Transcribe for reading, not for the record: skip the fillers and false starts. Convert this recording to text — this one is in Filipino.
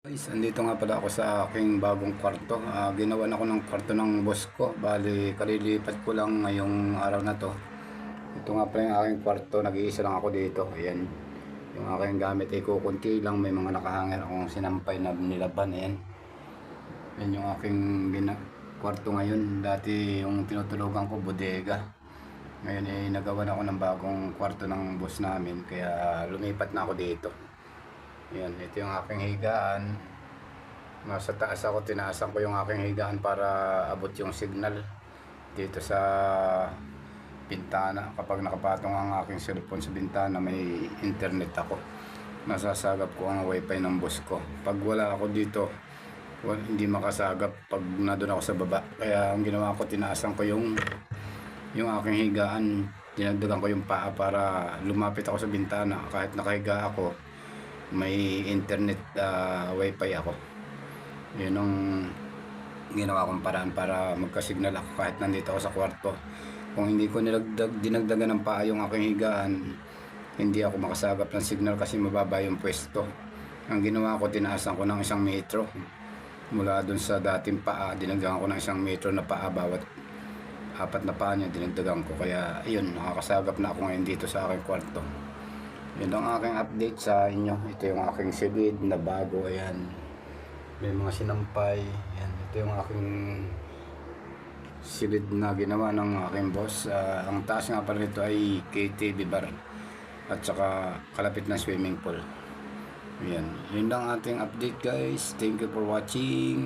Guys, andito nga pala ako sa aking bagong kwarto. Ginawan ako ng kwarto ng boss ko. Bali, kalilipat ko lang ngayong araw na to. Ito nga pala yung aking kwarto. Nag-iisa lang ako dito. Ayan. Yung aking gamit ay kukunti lang. May mga nakahangin akong sinampay na nilaban. Ayan. Yan yung aking kwarto ngayon. Dati yung tinutulugan ko, bodega. Ngayon ay nagawan ako ng bagong kwarto ng boss namin. Kaya lumipat na ako dito. Yan, ito yung aking higaan. Nasa taas ako, tinaasan ko yung aking higaan para abot yung signal dito sa bintana. Kapag nakapatong ang aking cellphone sa bintana, may internet ako. Nasasagap ko ang wifi ng boss ko. Pag wala ako dito, hindi makasagap pag nandun ako sa baba. Kaya ang ginawa ko, tinaasan ko yung aking higaan. Dinagdagan ko yung paa para lumapit ako sa bintana. Kahit nakahiga ako, may internet wifi ako. Yun ang ginawa kong paraan para magkasignal ako kahit nandito ako sa kwarto. Kung hindi ko dinagdagan ng paa yung aking higaan, hindi ako makasagap ng signal kasi mababa yung pwesto. Ang ginawa ko, tinaasan ko ng 1 metro mula dun sa dating paa. Dinagdagan ko ng 1 metro na paa, bawat 4 na paa niya dinagdagan ko. Kaya yun, nakakasagap na ako ngayon dito sa aking kwarto. Yun ang aking update sa inyo. Ito yung aking silid na bago. Ayan, may mga sinampay. Ayan, ito yung aking silid na ginawa ng aking boss. Ang taas nga pala nito ay KTV bar at saka kalapit na swimming pool. Ayan, yun lang ating update guys. Thank you for watching.